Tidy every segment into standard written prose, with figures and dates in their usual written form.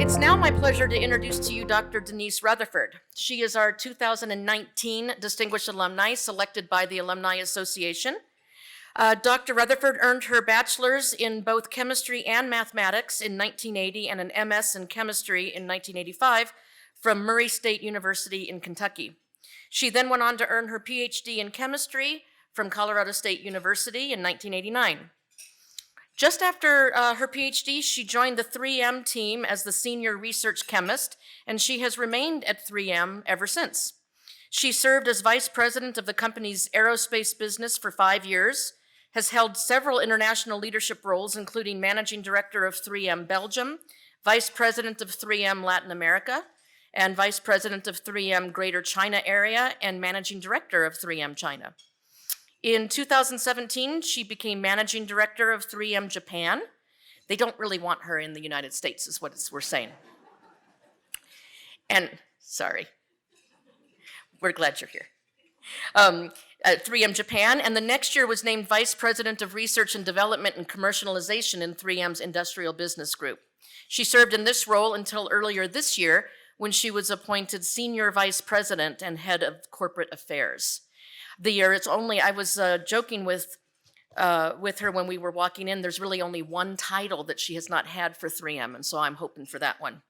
It's now my pleasure to introduce to you Dr. Denise Rutherford. She is our 2019 Distinguished Alumni selected by the Alumni Association. Dr. Rutherford earned her bachelor's in both chemistry and mathematics in 1980 and an MS in chemistry in 1985 from Murray State University in Kentucky. She then went on to earn her Ph.D. in chemistry from Colorado State University in 1989. Just after her PhD, she joined the 3M team as the senior research chemist, and she has remained at 3M ever since. She served as vice president of the company's aerospace business for 5 years, has held several international leadership roles, including managing director of 3M Belgium, vice president of 3M Latin America, and vice president of 3M Greater China Area, and managing director of 3M China. In 2017, she became managing director of 3M Japan. They don't really want her in the United States, is what we're saying. And, sorry, we're glad you're here. 3M Japan, and the next year was named vice president of research and development and commercialization in 3M's industrial business group. She served in this role until earlier this year when she was appointed senior vice president and head of corporate affairs. I was joking with her when we were walking in, there's really only one title that she has not had for 3M, and so I'm hoping for that one.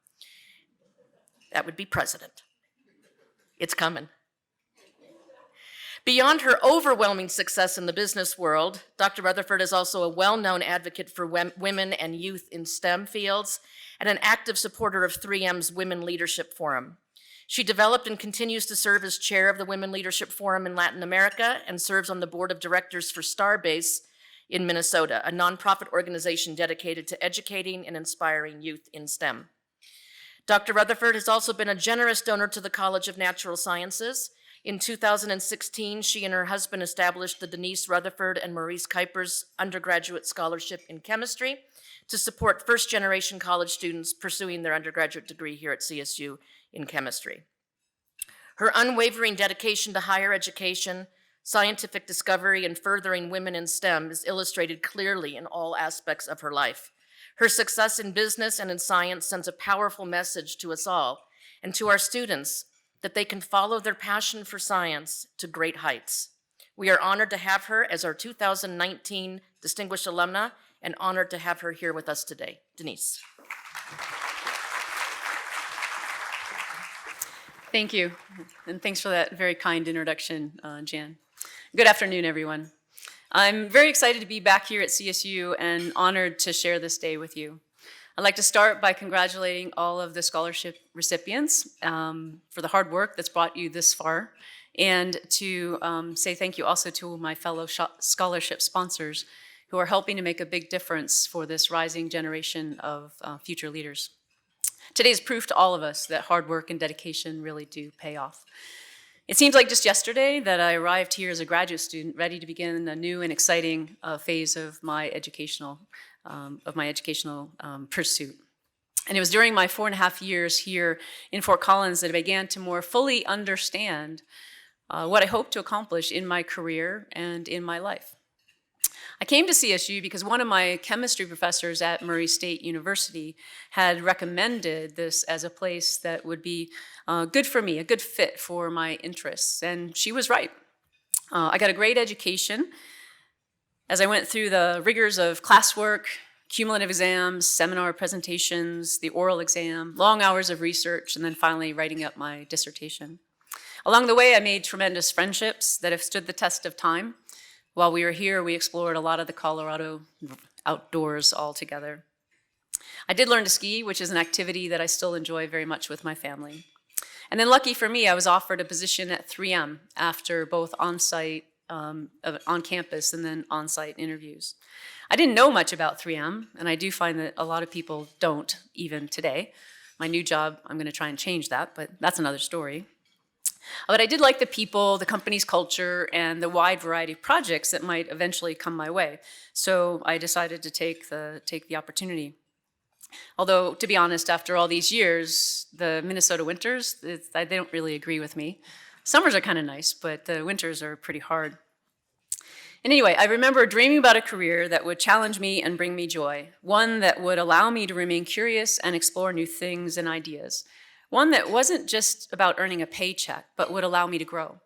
That would be president. It's coming. Beyond her overwhelming success in the business world, Dr. Rutherford is also a well-known advocate for women and youth in STEM fields and an active supporter of 3M's Women Leadership Forum. She developed and continues to serve as chair of the Women Leadership Forum in Latin America and serves on the board of directors for Starbase in Minnesota, a nonprofit organization dedicated to educating and inspiring youth in STEM. Dr. Rutherford has also been a generous donor to the College of Natural Sciences. In 2016, she and her husband established the Denise Rutherford and Maurice Kuipers Undergraduate Scholarship in Chemistry to support first-generation college students pursuing their undergraduate degree here at CSU in chemistry. Her unwavering dedication to higher education, scientific discovery, and furthering women in STEM is illustrated clearly in all aspects of her life. Her success in business and in science sends a powerful message to us all and to our students that they can follow their passion for science to great heights. We are honored to have her as our 2019 Distinguished Alumna and honored to have her here with us today. Denise. Thank you, and thanks for that very kind introduction, Jan. Good afternoon, everyone. I'm very excited to be back here at CSU and honored to share this day with you. I'd like to start by congratulating all of the scholarship recipients for the hard work that's brought you this far, and to say thank you also to my fellow scholarship sponsors who are helping to make a big difference for this rising generation of future leaders. Today is proof to all of us that hard work and dedication really do pay off. It seems like just yesterday that I arrived here as a graduate student, ready to begin a new and exciting phase of my educational pursuit. And it was during my 4.5 years here in Fort Collins that I began to more fully understand what I hope to accomplish in my career and in my life. I came to CSU because one of my chemistry professors at Murray State University had recommended this as a place that would be good for me, a good fit for my interests, and she was right. I got a great education as I went through the rigors of classwork, cumulative exams, seminar presentations, the oral exam, long hours of research, and then finally writing up my dissertation. Along the way, I made tremendous friendships that have stood the test of time. While we were here, we explored a lot of the Colorado outdoors all together. I did learn to ski, which is an activity that I still enjoy very much with my family. And then lucky for me, I was offered a position at 3M after both on-site, on campus, and then on-site interviews. I didn't know much about 3M, and I do find that a lot of people don't even today. My new job, I'm going to try and change that, but that's another story. But I did like the people, the company's culture, and the wide variety of projects that might eventually come my way. So I decided to take the opportunity. Although, to be honest, after all these years, the Minnesota winters, they don't really agree with me. Summers are kind of nice, but the winters are pretty hard. And anyway, I remember dreaming about a career that would challenge me and bring me joy, one that would allow me to remain curious and explore new things and ideas, one that wasn't just about earning a paycheck, but would allow me to grow.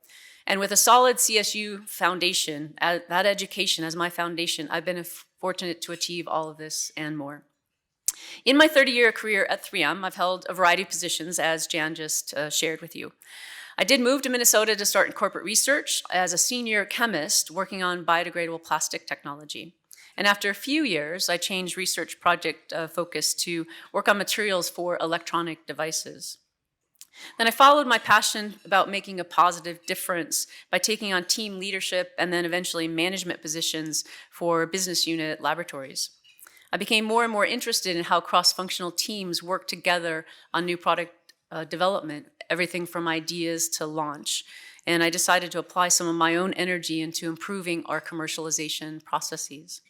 And with a solid CSU foundation, that education as my foundation, I've been fortunate to achieve all of this and more. In my 30-year career at 3M, I've held a variety of positions, as Jan just shared with you. I did move to Minnesota to start in corporate research as a senior chemist working on biodegradable plastic technology. And after a few years, I changed research project focus to work on materials for electronic devices. Then I followed my passion about making a positive difference by taking on team leadership and then eventually management positions for business unit laboratories. I became more and more interested in how cross-functional teams work together on new product development, everything from ideas to launch. And I decided to apply some of my own energy into improving our commercialization processes.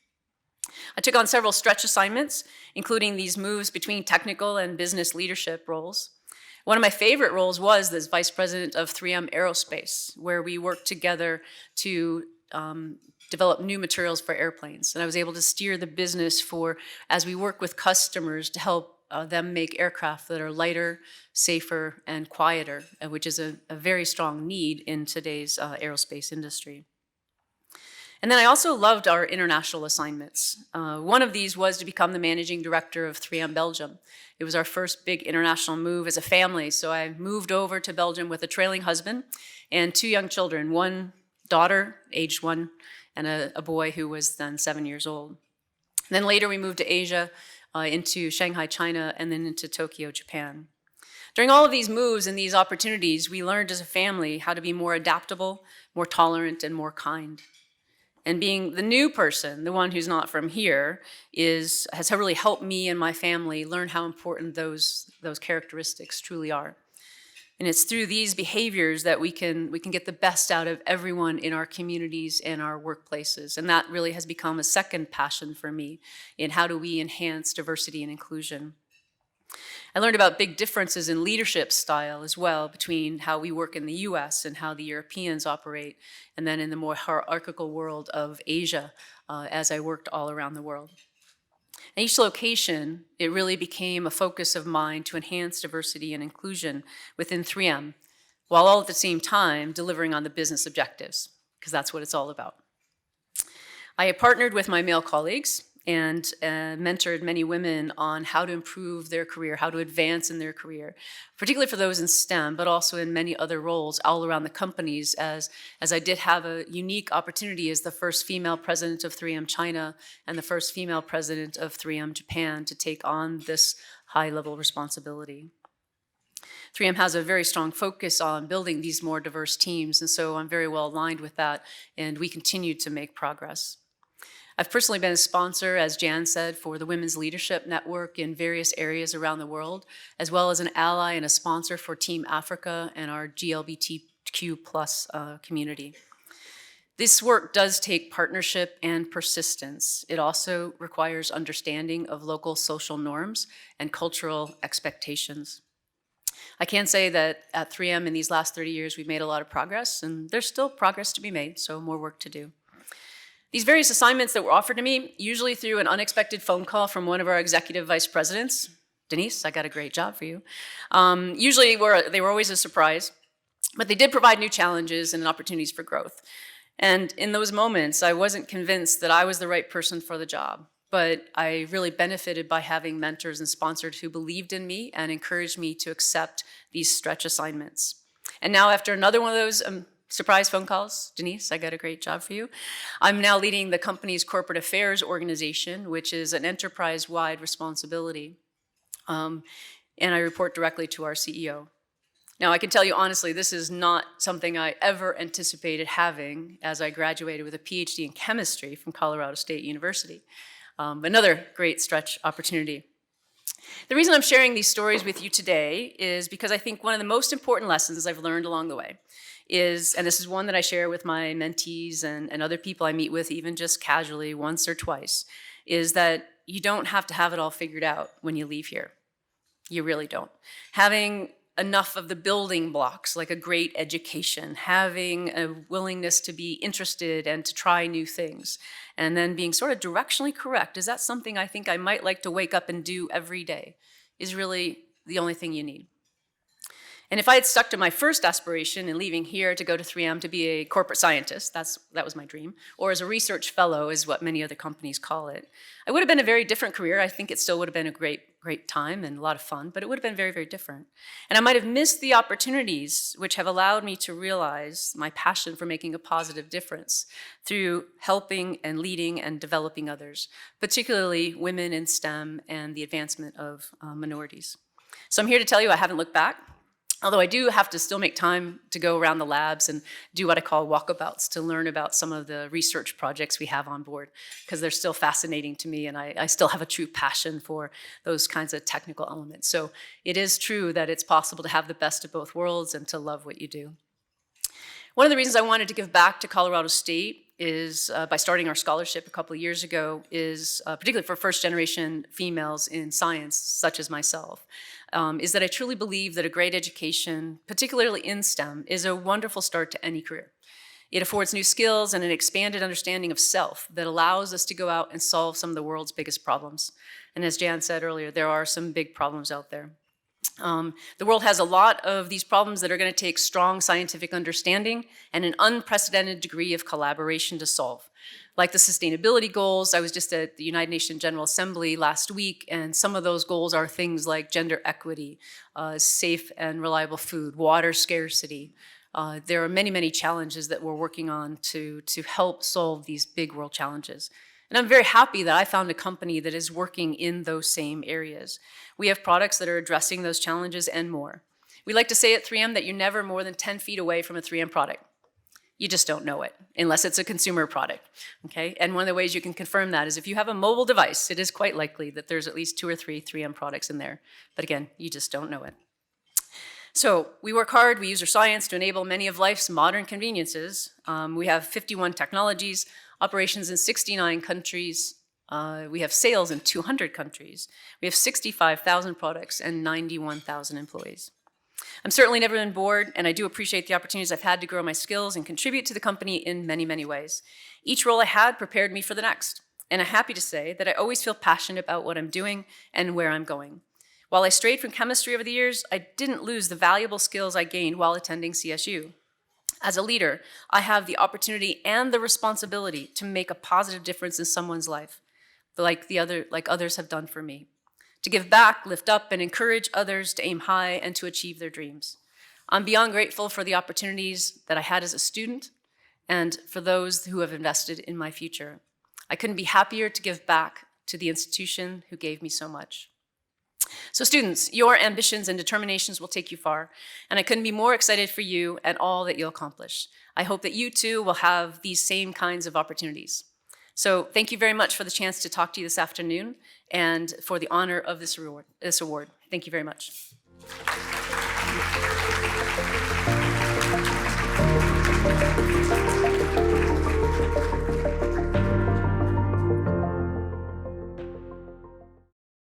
I took on several stretch assignments, including these moves between technical and business leadership roles. One of my favorite roles was as vice president of 3M Aerospace, where we worked together to develop new materials for airplanes. And I was able to steer the business as we work with customers to help them make aircraft that are lighter, safer, and quieter, which is a very strong need in today's aerospace industry. And then I also loved our international assignments. One of these was to become the managing director of 3M Belgium. It was our first big international move as a family, so I moved over to Belgium with a trailing husband and 2 young children, one daughter, aged 1, and a boy who was then 7 years old. And then later we moved to Asia, into Shanghai, China, and then into Tokyo, Japan. During all of these moves and these opportunities, we learned as a family how to be more adaptable, more tolerant, and more kind. And being the new person, the one who's not from here, has really helped me and my family learn how important those characteristics truly are. And it's through these behaviors that we can get the best out of everyone in our communities and our workplaces. And that really has become a second passion for me in how do we enhance diversity and inclusion. I learned about big differences in leadership style as well between how we work in the US and how the Europeans operate, and then in the more hierarchical world of Asia as I worked all around the world. In each location, it really became a focus of mine to enhance diversity and inclusion within 3M, while all at the same time delivering on the business objectives, because that's what it's all about. I have partnered with my male colleagues and mentored many women on how to improve their career, how to advance in their career, particularly for those in STEM, but also in many other roles all around the companies, as I did have a unique opportunity as the first female president of 3M China and the first female president of 3M Japan to take on this high-level responsibility. 3M has a very strong focus on building these more diverse teams, and so I'm very well aligned with that, and we continue to make progress. I've personally been a sponsor, as Jan said, for the Women's Leadership Network in various areas around the world, as well as an ally and a sponsor for Team Africa and our GLBTQ+ community. This work does take partnership and persistence. It also requires understanding of local social norms and cultural expectations. I can say that at 3M in these last 30 years, we've made a lot of progress, and there's still progress to be made, so more work to do. These various assignments that were offered to me, usually through an unexpected phone call from one of our executive vice presidents, Denise, I got a great job for you. Usually they were always a surprise, but they did provide new challenges and opportunities for growth. And in those moments, I wasn't convinced that I was the right person for the job, but I really benefited by having mentors and sponsors who believed in me and encouraged me to accept these stretch assignments. And now after another one of those surprise phone calls, Denise, I got a great job for you. I'm now leading the company's corporate affairs organization, which is an enterprise-wide responsibility. And I report directly to our CEO. Now, I can tell you honestly, this is not something I ever anticipated having as I graduated with a Ph.D. in chemistry from Colorado State University. Another great stretch opportunity. The reason I'm sharing these stories with you today is because I think one of the most important lessons I've learned along the way is, and this is one that I share with my mentees and other people I meet with, even just casually once or twice, is that you don't have to have it all figured out when you leave here. You really don't. Having enough of the building blocks, like a great education, having a willingness to be interested and to try new things, and then being sort of directionally correct. Is that something I think I might like to wake up and do every day? Is really the only thing you need. And if I had stuck to my first aspiration in leaving here to go to 3M to be a corporate scientist, that was my dream, or as a research fellow is what many other companies call it, I would have been a very different career. I think it still would have been a great time and a lot of fun, but it would have been very, very different. And I might have missed the opportunities which have allowed me to realize my passion for making a positive difference through helping and leading and developing others, particularly women in STEM and the advancement of minorities. So I'm here to tell you I haven't looked back. Although I do have to still make time to go around the labs and do what I call walkabouts to learn about some of the research projects we have on board, because they're still fascinating to me, and I still have a true passion for those kinds of technical elements. So it is true that it's possible to have the best of both worlds and to love what you do. One of the reasons I wanted to give back to Colorado State is by starting our scholarship a couple of years ago is particularly for first-generation females in science, such as myself, is that I truly believe that a great education, particularly in STEM, is a wonderful start to any career. It affords new skills and an expanded understanding of self that allows us to go out and solve some of the world's biggest problems. And as Jan said earlier, there are some big problems out there. The world has a lot of these problems that are going to take strong scientific understanding and an unprecedented degree of collaboration to solve. Like the sustainability goals, I was just at the United Nations General Assembly last week, and some of those goals are things like gender equity, safe and reliable food, water scarcity. There are many, many challenges that we're working on to help solve these big world challenges. And I'm very happy that I found a company that is working in those same areas. We have products that are addressing those challenges and more. We like to say at 3M that you're never more than 10 feet away from a 3M product. You just don't know it, unless it's a consumer product, okay? And one of the ways you can confirm that is if you have a mobile device, it is quite likely that there's at least 2 or 3 3M products in there. But again, you just don't know it. So we work hard, we use our science to enable many of life's modern conveniences. We have 51 technologies, operations in 69 countries. We have sales in 200 countries. We have 65,000 products and 91,000 employees. I'm certainly never been bored, and I do appreciate the opportunities I've had to grow my skills and contribute to the company in many, many ways. Each role I had prepared me for the next, and I'm happy to say that I always feel passionate about what I'm doing and where I'm going. While I strayed from chemistry over the years, I didn't lose the valuable skills I gained while attending CSU. As a leader, I have the opportunity and the responsibility to make a positive difference in someone's life, like others have done for me. To give back, lift up, and encourage others to aim high and to achieve their dreams. I'm beyond grateful for the opportunities that I had as a student and for those who have invested in my future. I couldn't be happier to give back to the institution who gave me so much. So students, your ambitions and determinations will take you far, and I couldn't be more excited for you and all that you'll accomplish. I hope that you too will have these same kinds of opportunities. So thank you very much for the chance to talk to you this afternoon and for the honor of this award. Thank you very much.